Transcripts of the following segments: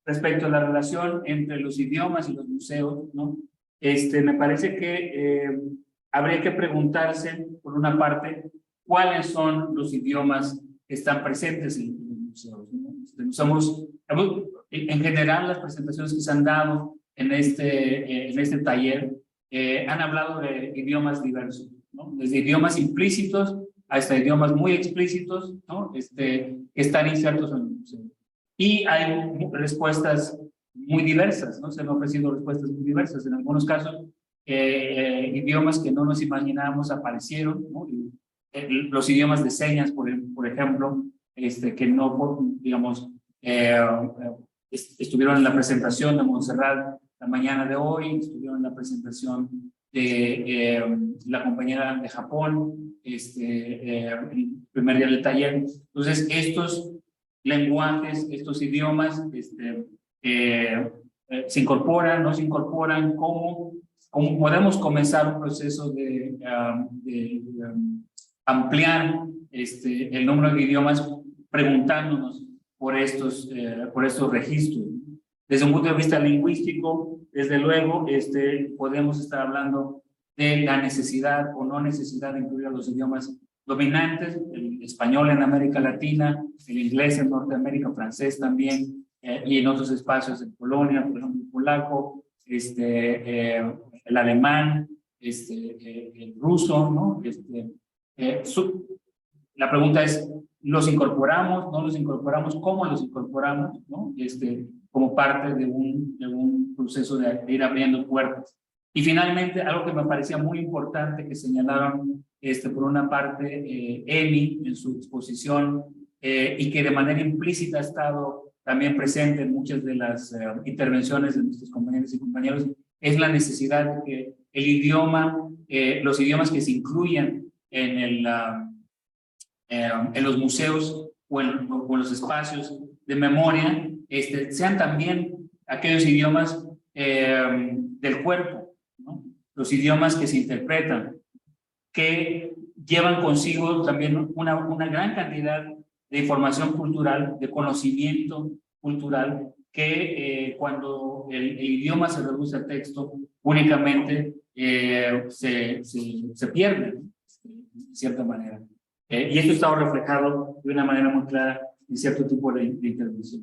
respecto a la relación entre los idiomas y los museos, ¿no? Me parece que habría que preguntarse, por una parte, cuáles son los idiomas que están presentes en los museos, ¿no? En general, las presentaciones que se han dado en este taller han hablado de idiomas diversos, ¿no? Desde idiomas implícitos hasta idiomas muy explícitos, ¿no? Que están insertos en el museo. Y hay respuestas muy diversas, ¿no? Se han ofrecido respuestas muy diversas. En algunos casos, idiomas que no nos imaginábamos aparecieron, ¿no? Los idiomas de señas, por ejemplo, que no, digamos, estuvieron en la presentación de Montserrat la mañana de hoy, estuvieron en la presentación de la compañera de Japón, el primer día del taller. Entonces, estos lenguajes, estos idiomas, se incorporan, no se incorporan, ¿cómo podemos comenzar un proceso de ampliar el número de idiomas preguntándonos por estos registros? Desde un punto de vista lingüístico, desde luego, podemos estar hablando de la necesidad o no necesidad de incluir a los idiomas dominantes, el español en América Latina, el inglés en Norteamérica, francés también, y en otros espacios en Polonia, por ejemplo, el polaco, el alemán, el ruso, ¿no? La pregunta es, ¿los incorporamos? ¿No los incorporamos? ¿Cómo los incorporamos? ¿No? Como parte de un proceso de ir abriendo puertas. Y finalmente, algo que me parecía muy importante que señalaron por una parte Emi en su exposición y que de manera implícita ha estado también presente en muchas de las intervenciones de nuestros compañeros y compañeros, es la necesidad de que el idioma, los idiomas que se incluyan en los museos o en los espacios de memoria, sean también aquellos idiomas del cuerpo, ¿no? Los idiomas que se interpretan, que llevan consigo también una gran cantidad de información cultural, de conocimiento cultural, que cuando el idioma se reduce al texto, únicamente se pierde, ¿no? De cierta manera. Y esto está reflejado de una manera muy clara en cierto tipo de intervención.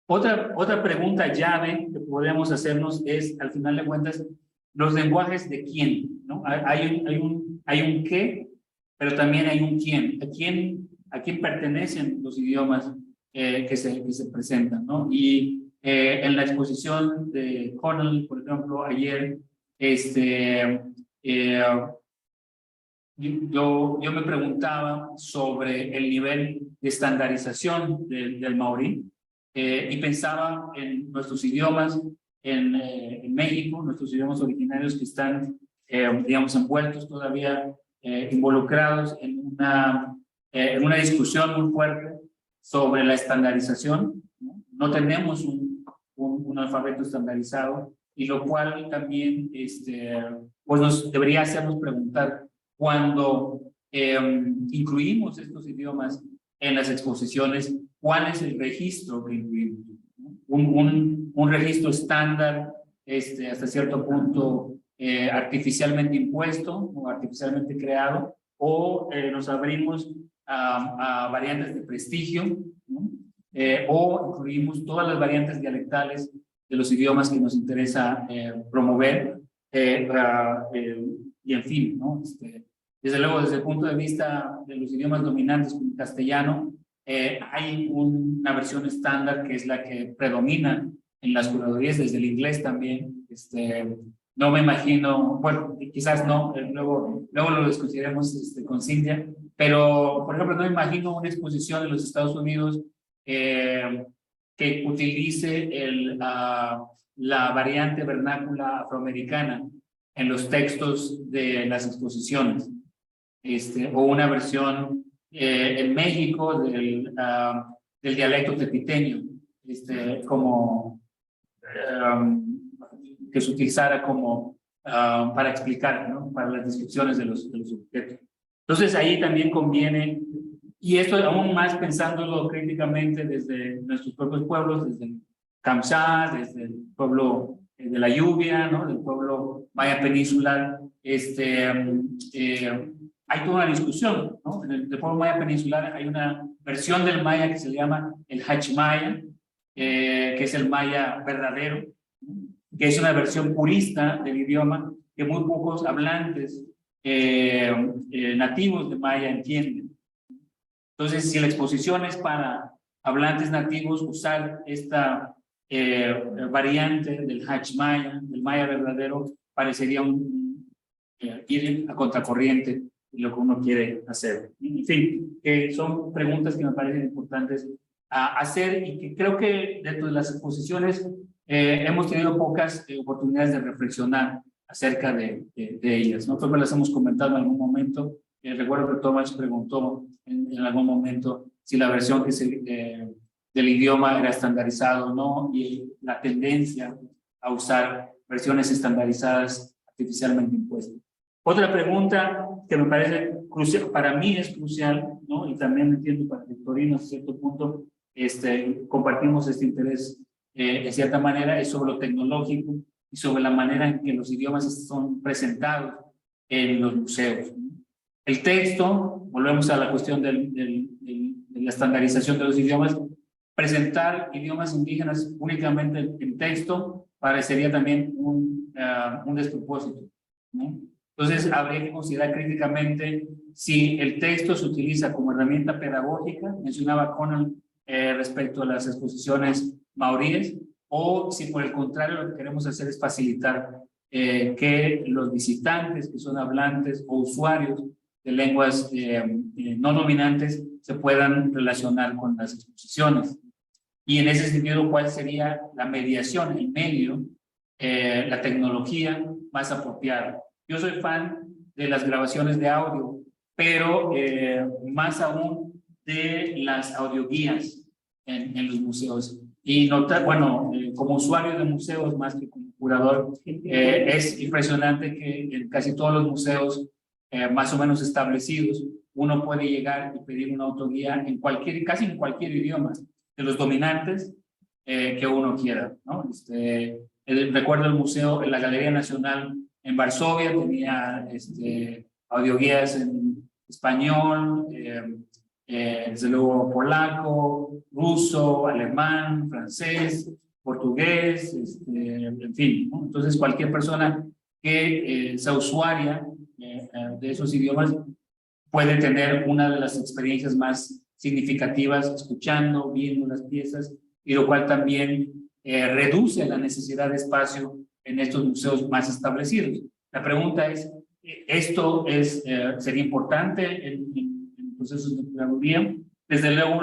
Otra pregunta llave que podemos hacernos es, al final de cuentas, los lenguajes de quién, ¿no? Hay un qué, pero también hay un quién. ¿A quién pertenecen los idiomas que se presentan, ¿no? Y en la exposición de Connell, por ejemplo, ayer, yo me preguntaba sobre el nivel de estandarización del maorí y pensaba en nuestros idiomas en México, nuestros idiomas originarios que están, digamos, envueltos todavía, involucrados en una discusión muy fuerte sobre la estandarización. No tenemos un alfabeto estandarizado, y lo cual también pues nos debería hacernos preguntar cuando incluimos estos idiomas en las exposiciones, ¿cuál es el registro que incluimos? Un registro estándar, hasta cierto punto artificialmente impuesto o artificialmente creado, o nos abrimos a variantes de prestigio, ¿no? O incluimos todas las variantes dialectales de los idiomas que nos interesa promover, y en fin, ¿no? Desde luego, desde el punto de vista de los idiomas dominantes como el castellano, hay una versión estándar que es la que predomina en las curadurías, desde el inglés también. No me imagino, bueno, quizás no, luego lo discutiremos con Cintia, pero por ejemplo no me imagino una exposición en los Estados Unidos que utilice la variante vernácula afroamericana en los textos de las exposiciones, o una versión en México del dialecto tepiteño, como que se utilizara como para explicar, ¿no? Para las descripciones de los objetos. Entonces ahí también conviene, y esto aún más pensándolo críticamente desde nuestros propios pueblos, desde Kamsá, desde el pueblo de la lluvia, ¿no? Del pueblo maya peninsular. Hay toda una discusión, ¿no? En el pueblo maya peninsular hay una versión del maya que se llama el Hachmaya, que es el maya verdadero, que es una versión purista del idioma que muy pocos hablantes nativos de maya entienden. Entonces, si la exposición es para hablantes nativos, usar esta variante del Hachmaya, del maya verdadero, parecería ir a contracorriente de lo que uno quiere hacer. En fin, son preguntas que me parecen importantes a hacer y que creo que dentro de las exposiciones hemos tenido pocas oportunidades de reflexionar acerca de ellas, ¿no? Creo que las hemos comentado en algún momento. Recuerdo que Tomás preguntó en algún momento si la versión del idioma era estandarizado o no, y la tendencia a usar versiones estandarizadas artificialmente impuestas. Otra pregunta que me parece crucial, para mí es crucial, ¿no? Y también entiendo para Victorino, a cierto punto, compartimos este interés de cierta manera, es sobre lo tecnológico y sobre la manera en que los idiomas son presentados en los museos. El texto, volvemos a la cuestión de la estandarización de los idiomas, presentar idiomas indígenas únicamente en texto parecería también un despropósito, ¿no? Entonces, habría que considerar críticamente si el texto se utiliza como herramienta pedagógica, mencionaba Conan respecto a las exposiciones maoríes, o si por el contrario lo que queremos hacer es facilitar que los visitantes que son hablantes o usuarios de lenguas no dominantes se puedan relacionar con las exposiciones. Y en ese sentido, ¿cuál sería la mediación, el medio, la tecnología más apropiada? Yo soy fan de las grabaciones de audio, pero más aún de las audioguías en los museos. Y notar, bueno, como usuario de museos más que como curador, es impresionante que en casi todos los museos más o menos establecidos, uno puede llegar y pedir una audioguía en casi en cualquier idioma de los dominantes que uno quiera, ¿no? Recuerdo el museo, en la Galería Nacional en Varsovia, tenía audioguías en español, desde luego polaco, ruso, alemán, francés, portugués, en fin, ¿no? Entonces cualquier persona que sea usuaria de esos idiomas puede tener una de las experiencias más significativas escuchando, viendo las piezas, y lo cual también reduce la necesidad de espacio en estos museos más establecidos. La pregunta es, ¿esto sería importante en procesos de curaduría? Desde luego,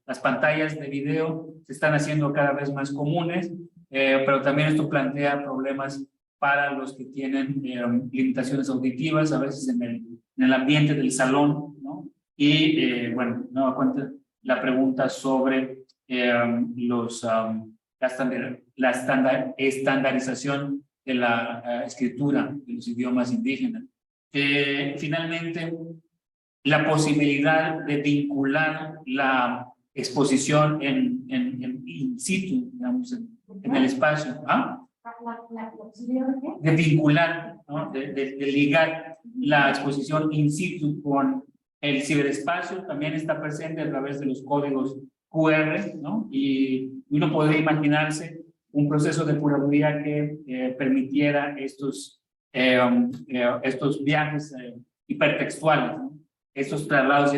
las pantallas de video se están haciendo cada vez más comunes, pero también esto plantea problemas para los que tienen limitaciones auditivas, a veces en el ambiente del salón, ¿no? Y, bueno, nueva cuenta la pregunta sobre la estandarización de la escritura de los idiomas indígenas. Finalmente, la posibilidad de vincular la exposición in situ, digamos, en el espacio. ¿Ah? De vincular, ¿no? de ligar la exposición in situ con el ciberespacio, también está presente a través de los códigos QR, ¿no? Y uno podría imaginarse un proceso de curaduría que permitiera estos viajes hipertextuales, ¿no? Estos traslados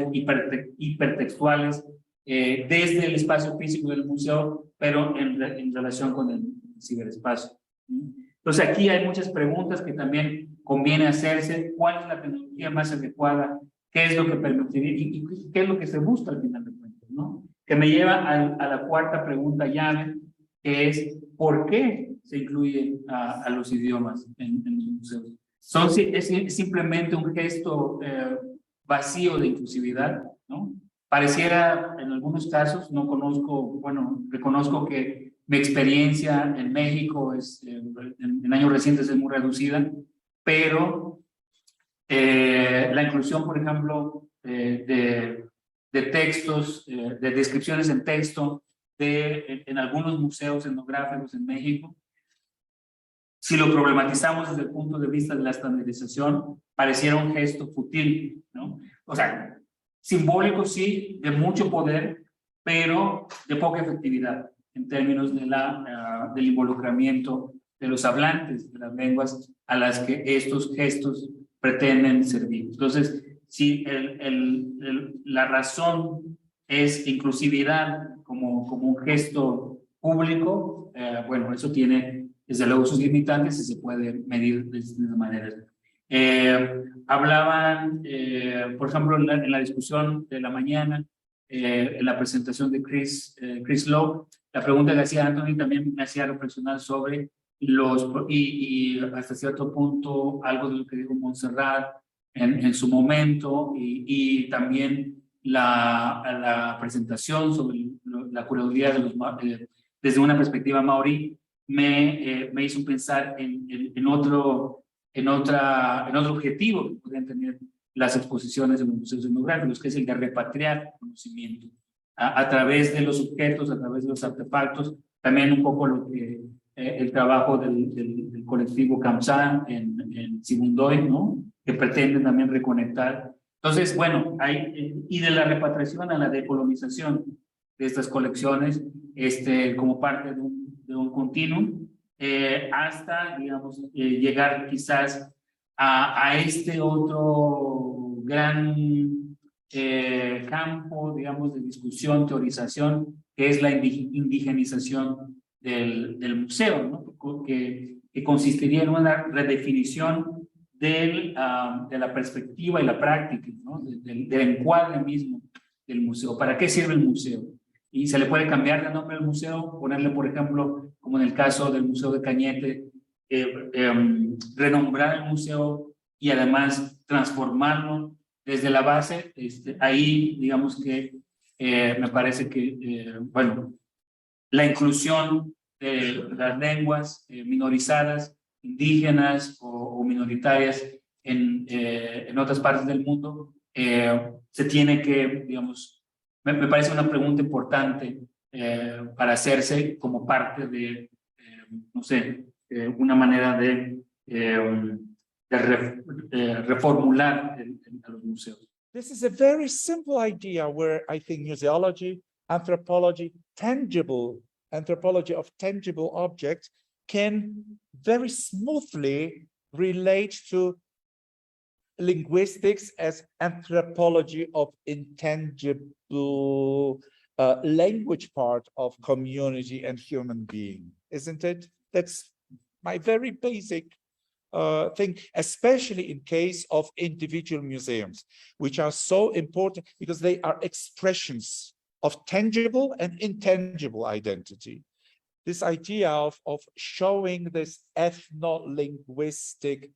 hipertextuales desde el espacio físico del museo, pero en relación con el ciberespacio. Entonces aquí hay muchas preguntas que también conviene hacerse. ¿Cuál es la tecnología más adecuada? ¿Qué es lo que permitiría? ¿Y qué es lo que se busca al final de cuentas, ¿no? Que me lleva a la cuarta pregunta llave, que es ¿por qué se incluye a los idiomas en los museos? Es simplemente un gesto vacío de inclusividad, ¿no? Pareciera, en algunos casos, no conozco, bueno, reconozco que mi experiencia en México en años recientes es muy reducida, pero la inclusión, por ejemplo, de textos, de descripciones en texto, en algunos museos etnográficos en México, si lo problematizamos desde el punto de vista de la estandarización, pareciera un gesto fútil, ¿no? O sea, simbólico sí, de mucho poder, pero de poca efectividad en términos de del involucramiento de los hablantes de las lenguas a las que estos gestos pretenden servir. Entonces, si la razón es inclusividad como un gesto público, bueno, eso tiene desde luego sus limitantes y se puede medir de distintas maneras. Hablaban, por ejemplo, en la discusión de la mañana, en la presentación de Chris Lowe, la pregunta que hacía Anthony también me hacía reflexionar sobre y hasta cierto punto algo de lo que dijo Montserrat en su momento y también la presentación sobre la curaduría de desde una perspectiva maorí me hizo pensar en otro objetivo que podrían tener las exposiciones en los museos etnográficos, que es el de repatriar conocimiento a través de los objetos, a través de los artefactos, también un poco lo que el trabajo del colectivo Kamsá en Sibundoy, ¿no? Que pretende también reconectar. Entonces, bueno, y de la repatriación a la decolonización de estas colecciones, como parte de un continuum, hasta, digamos, llegar quizás a este otro gran campo, digamos, de discusión, teorización, que es la indigenización del museo, ¿no? Que consistiría en una redefinición de la perspectiva y la práctica, ¿no? Del encuadre mismo del museo. ¿Para qué sirve el museo? Y se le puede cambiar de nombre al museo, ponerle, por ejemplo, como en el caso del Museo de Cañete, renombrar el museo y además transformarlo desde la base. Ahí, digamos que me parece que, bueno, la inclusión de las lenguas minorizadas, indígenas o minoritarias en otras partes del mundo, se tiene que, digamos, me parece una pregunta importante para hacerse como parte de, no sé, una manera de reformular a los museos. This is a very simple idea where I think museology, anthropology, tangible anthropology of tangible objects can very smoothly relate to linguistics as anthropology of intangible language part of community and human being, isn't it? That's my very basic thing, especially in case of individual museums, which are so important because they are expressions of tangible and intangible identity. This idea of showing this ethno-linguistic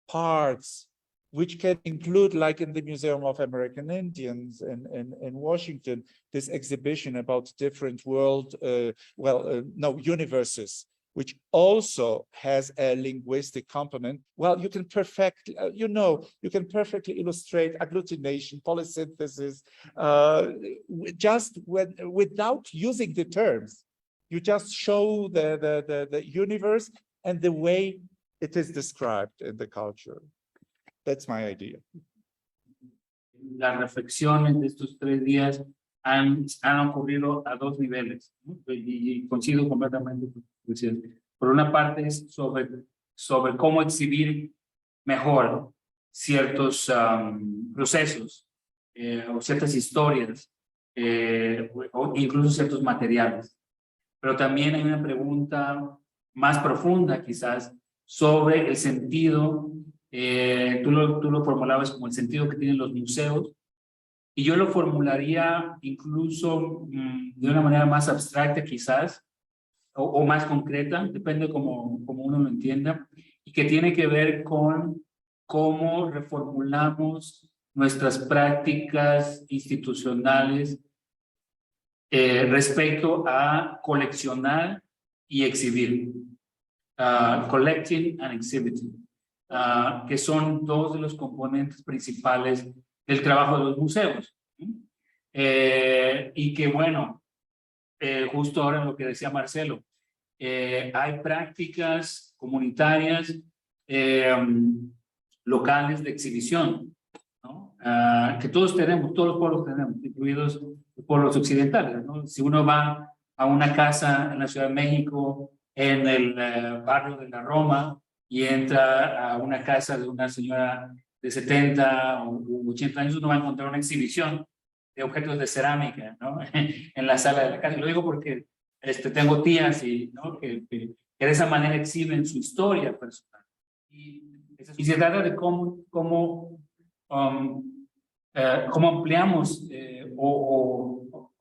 parts, which can include, like in the Museum of American Indians in Washington, this exhibition about different universes, which also has a linguistic component. Well, you can perfectly, you can perfectly illustrate agglutination, polysynthesis, without using the terms. You just show the universe and the way it is described in the culture. That's my idea. Las reflexiones de estos 3 días han ocurrido a 2 niveles, ¿no? Y coincido completamente con usted. Por una parte es sobre cómo exhibir mejor ciertos procesos o ciertas historias o incluso ciertos materiales. Pero también hay una pregunta más profunda quizás sobre el sentido, tú lo formulabas como el sentido que tienen los museos, y yo lo formularía incluso de una manera más abstracta quizás, o más concreta, depende como uno lo entienda, y que tiene que ver con cómo reformulamos nuestras prácticas institucionales respecto a coleccionar y exhibir. Collecting and exhibiting, que son 2 de los componentes principales del trabajo de los museos. Y que, bueno, justo ahora lo que decía Marcelo, hay prácticas comunitarias locales de exhibición, ¿no? Que todos tenemos, todos los pueblos tenemos, incluidos los pueblos occidentales, ¿no? Si uno va a una casa en la Ciudad de México, en el barrio de la Roma, y entra a una casa de una señora de 70 o 80 años, uno va a encontrar una exhibición de objetos de cerámica, ¿no? En la sala de la casa. Lo digo porque tengo tías ¿no? que de esa manera exhiben su historia personal. Y se trata de cómo ampliamos o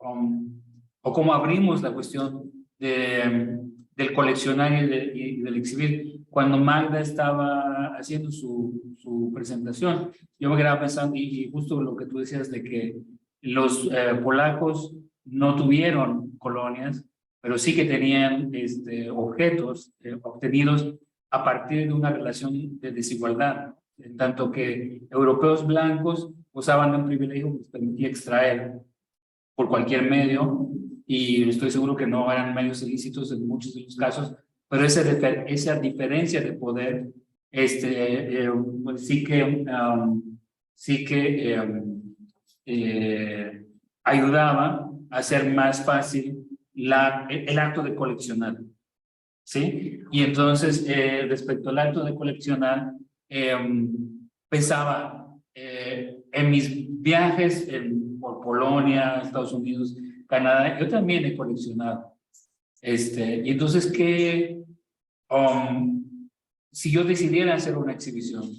cómo abrimos la cuestión del coleccionar y del exhibir. Cuando Magda estaba haciendo su presentación, yo me quedaba pensando, y justo lo que tú decías de que los polacos no tuvieron colonias, pero sí que tenían objetos obtenidos a partir de una relación de desigualdad, en tanto que europeos blancos gozaban de un privilegio que les permitía extraer por cualquier medio, y estoy seguro que no eran medios ilícitos en muchos de los casos, pero esa diferencia de poder pues sí que ayudaba a hacer más fácil el acto de coleccionar, ¿sí? Y entonces, respecto al acto de coleccionar, pensaba en mis viajes por Polonia, Estados Unidos, Canadá, yo también he coleccionado. Y entonces, si yo decidiera hacer una exhibición,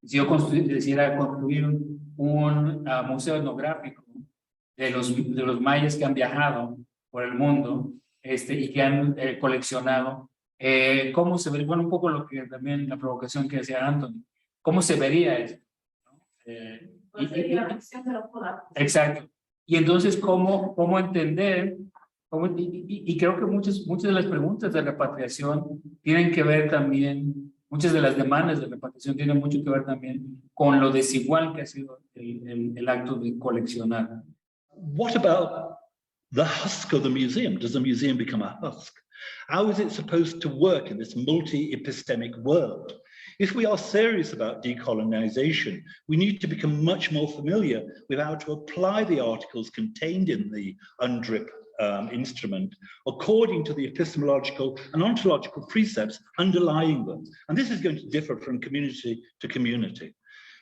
si yo decidiera construir un museo etnográfico de los mayas que han viajado por el mundo y que han coleccionado, ¿cómo se vería? Bueno, un poco lo que también la provocación que decía Anthony, ¿cómo se vería eso? ¿No? Exacto. Y entonces, ¿cómo entender? Y creo que muchas de las preguntas de repatriación tienen que ver también, muchas de las demandas de repatriación tienen mucho que ver también con lo desigual que ha sido el acto de coleccionar. What about the husk of the museum? Does the museum become a husk? How is it supposed to work in this multi-epistemic world? If we are serious about decolonization, we need to become much more familiar with how to apply the articles contained in the UNDRIP instrument according to the epistemological and ontological precepts underlying them. And this is going to differ from community to community.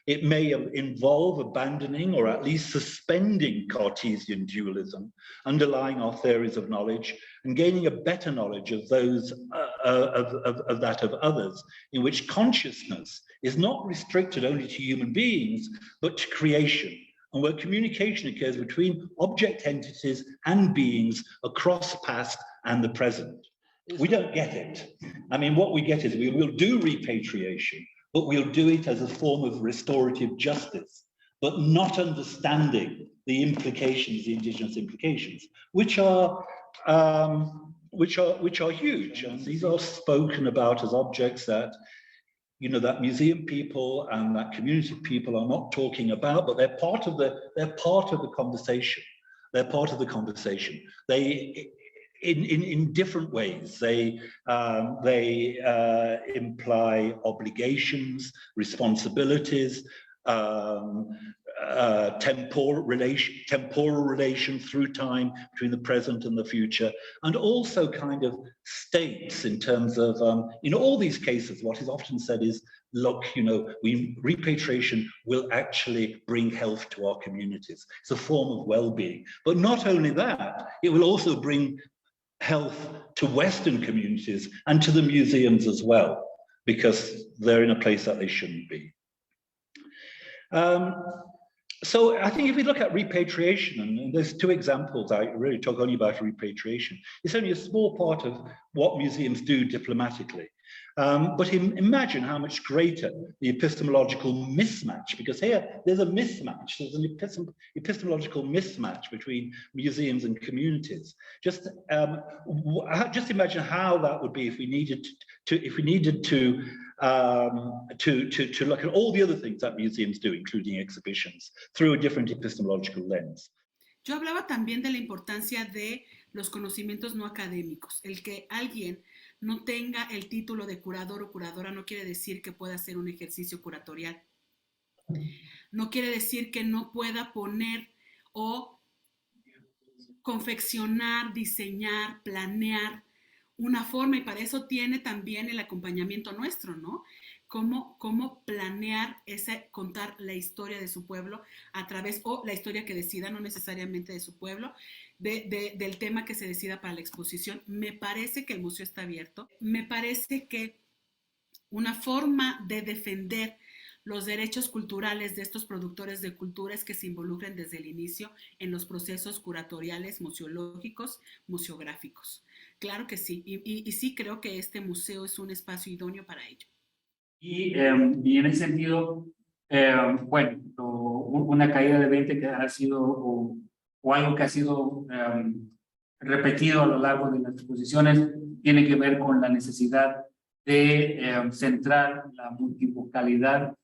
It may involve abandoning or at least suspending Cartesian dualism underlying our theories of knowledge and gaining a better knowledge of those of that of others, in which consciousness is not restricted only to human beings, but to creation, and where communication occurs between object entities and beings across past and the present. We don't get it. I mean, what we get is we will do repatriation, but we'll do it as a form of restorative justice, but not understanding the implications, the indigenous implications, which are huge. And these are spoken about as objects that, you know, that museum people and that community people are not talking about, but they're part of the conversation. They're part of the conversation. They, in different ways, they imply obligations, responsibilities, temporal relation through time between the present and the future, and also kind of states in terms of, in all these cases, what is often said is, look, you know, repatriation will actually bring health to our communities. It's a form of well-being. But not only that, it will also bring health to Western communities and to the museums as well, because they're in a place that they shouldn't be. So I think if we look at repatriation, and there's two examples, I really talk only about repatriation. It's only a small part of what museums do diplomatically. But imagine how much greater the epistemological mismatch, because here there's a mismatch, there's an epistemological mismatch between museums and communities. Just imagine how that would be if we needed to look at all the other things that museums do, including exhibitions, through a different epistemological lens. Yo hablaba también de la importancia de los conocimientos no académicos. El que alguien no tenga el título de curador o curadora no quiere decir que pueda hacer un ejercicio curatorial. No quiere decir que no pueda poner o confeccionar, diseñar, planear una forma, y para eso tiene también el acompañamiento nuestro, ¿no? Cómo planear contar la historia de su pueblo a través, o la historia que decida, no necesariamente de su pueblo, del tema que se decida para la exposición. Me parece que el museo está abierto. Me parece que una forma de defender los derechos culturales de estos productores de cultura es que se involucren desde el inicio en los procesos curatoriales, museológicos, museográficos. Claro que sí, y sí creo que este museo es un espacio idóneo para ello. Y en ese sentido, bueno, una caída de 20 que ha sido, o algo que ha sido repetido a lo largo de las exposiciones, tiene que ver con la necesidad de centrar la multivocalidad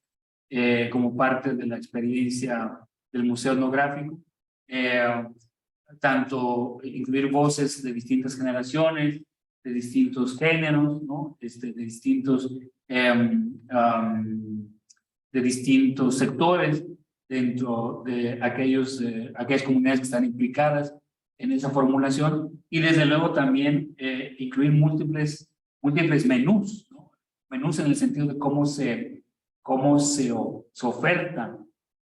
como parte de la experiencia del museo etnográfico, tanto incluir voces de distintas generaciones, de distintos géneros, ¿no? De distintos sectores dentro de aquellas comunidades que están implicadas en esa formulación, y desde luego también incluir múltiples menús, ¿no? Menús en el sentido de cómo se oferta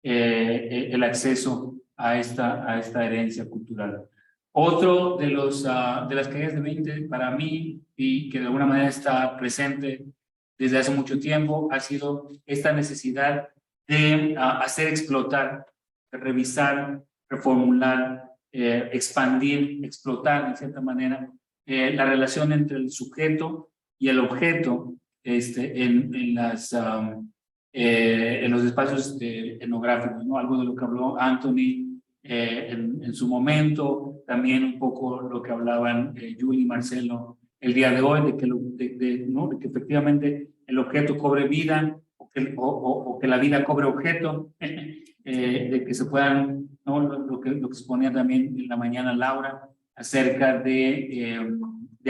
el acceso a esta herencia cultural. Otro de las caídas de 20 para mí, y que de alguna manera está presente desde hace mucho tiempo, ha sido esta necesidad de hacer explotar, de revisar, reformular, expandir, explotar de cierta manera la relación entre el sujeto y el objeto en los espacios etnográficos, ¿no? Algo de lo que habló Anthony en su momento, también un poco lo que hablaban Julie y Marcelo el día de hoy, ¿no? De que efectivamente el objeto cobre vida, o que la vida cobre objeto, de que se puedan, ¿no? Lo que exponía también en la mañana Laura, acerca de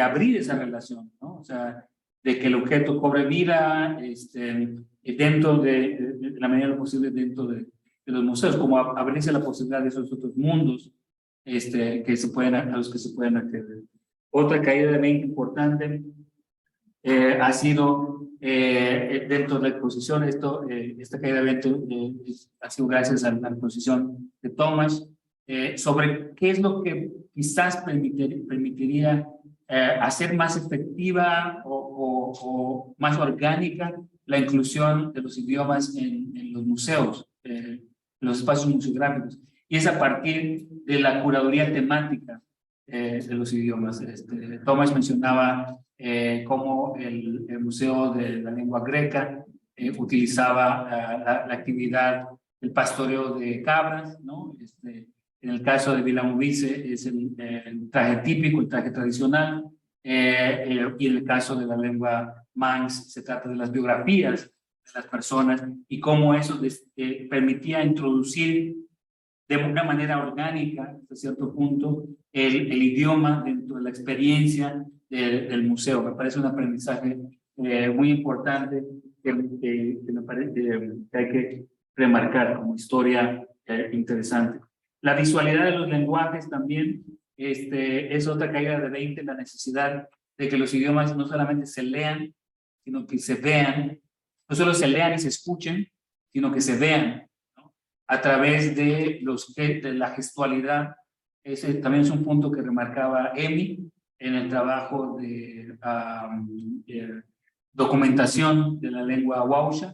abrir esa relación, ¿no? O sea, de que el objeto cobre vida dentro de la medida de lo posible dentro de los museos, como abrirse la posibilidad de esos otros mundos a los que se pueden acceder. Otra caída de 20 importante ha sido dentro de la exposición, esta caída de 20 ha sido gracias a la exposición de Thomas, sobre qué es lo que quizás permitiría hacer más efectiva o más orgánica la inclusión de los idiomas en los museos, en los espacios museográficos. Y es a partir de la curaduría temática de los idiomas. Thomas mencionaba cómo el Museo de la Lengua Greca utilizaba la actividad del pastoreo de cabras, ¿no? En el caso de Vilamovice es el traje típico, el traje tradicional, y en el caso de la lengua Manx se trata de las biografías de las personas y cómo eso permitía introducir de una manera orgánica, hasta cierto punto, el idioma dentro de la experiencia del museo. Me parece un aprendizaje muy importante que me parece que hay que remarcar como historia interesante. La visualidad de los lenguajes también es otra caída de 20, la necesidad de que los idiomas no solamente se lean, sino que se vean, no solo se lean y se escuchen, sino que se vean, ¿no? A través de la gestualidad. Ese también es un punto que remarcaba Emi en el trabajo de documentación de la lengua Wausha,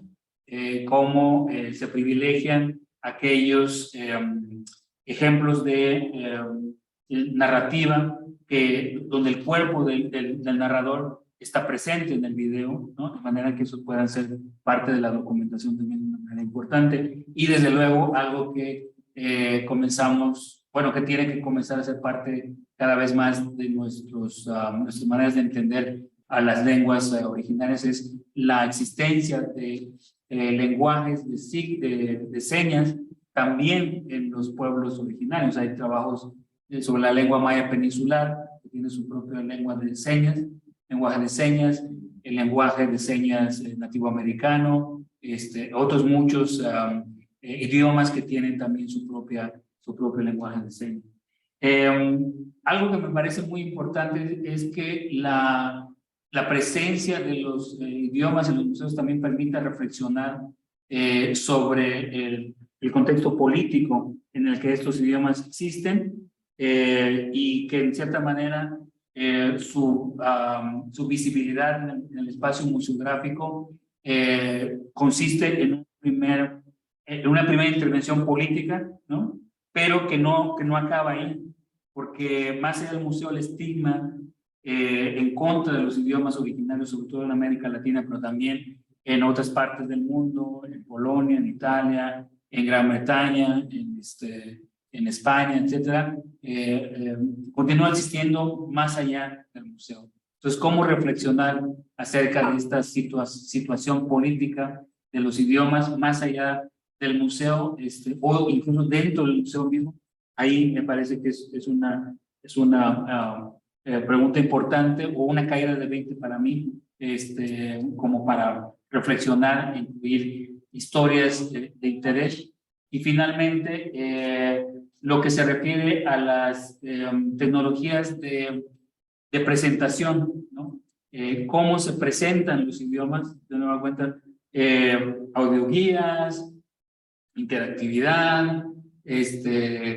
cómo se privilegian aquellos ejemplos de narrativa donde el cuerpo del narrador está presente en el video, ¿no? De manera que eso pueda ser parte de la documentación también de una manera importante. Y desde luego algo que que tiene que comenzar a ser parte cada vez más de nuestras maneras de entender a las lenguas originarias, es la existencia de lenguajes de señas también en los pueblos originarios. Hay trabajos sobre la lengua maya peninsular, que tiene su propia lengua de señas, lenguaje de señas, el lenguaje de señas nativoamericano, otros muchos idiomas que tienen también su propio lenguaje de señas. Algo que me parece muy importante es que la presencia de los idiomas en los museos también permite reflexionar sobre el contexto político en el que estos idiomas existen y que en cierta manera su visibilidad en el espacio museográfico consiste en una primera intervención política, ¿no? Pero que no acaba ahí, porque más allá del museo el estigma en contra de los idiomas originarios, sobre todo en América Latina, pero también en otras partes del mundo, en Polonia, en Italia, en Gran Bretaña, en España, etcétera, continúa existiendo más allá del museo. Entonces, ¿cómo reflexionar acerca de esta situación política de los idiomas más allá del museo, o incluso dentro del museo mismo? Ahí me parece que es una pregunta importante o una caída de 20 para mí, como para reflexionar, incluir historias de interés. Y finalmente, lo que se refiere a las tecnologías de presentación, ¿no? Cómo se presentan los idiomas, de nueva cuenta, audioguías, interactividad,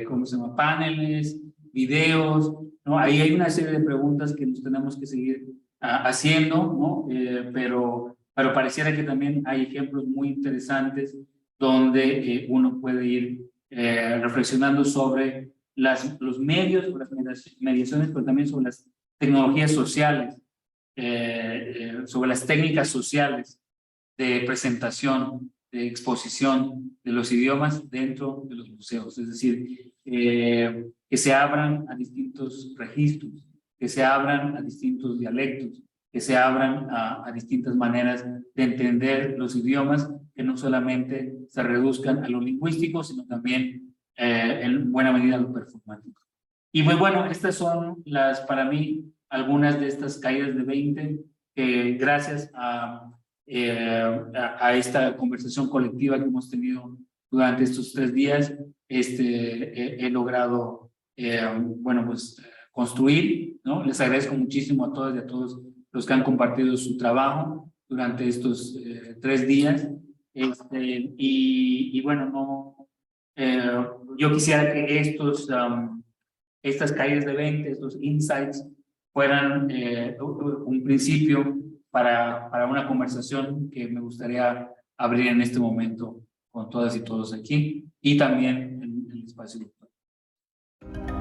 ¿cómo se llama? Paneles, videos, ¿no? Ahí hay una serie de preguntas que nos tenemos que seguir haciendo, ¿no? Pero pareciera que también hay ejemplos muy interesantes donde uno puede ir reflexionando sobre los medios, o las mediaciones, pero también sobre las tecnologías sociales, sobre las técnicas sociales de presentación, de exposición de los idiomas dentro de los museos. Es decir, que se abran a distintos registros, que se abran a distintos dialectos, que se abran a distintas maneras de entender los idiomas, que no solamente se reduzcan a lo lingüístico, sino también en buena medida a lo performático. Y pues bueno, estas son para mí, algunas de estas caídas de 20, que gracias a esta conversación colectiva que hemos tenido durante estos 3 días, he logrado, bueno, pues construir, ¿no? Les agradezco muchísimo a todas y a todos los que han compartido su trabajo durante estos 3 días. Y bueno, no, yo quisiera que estas caídas de 20, estos insights, fueran un principio para una conversación que me gustaría abrir en este momento con todas y todos aquí y también en el espacio virtual.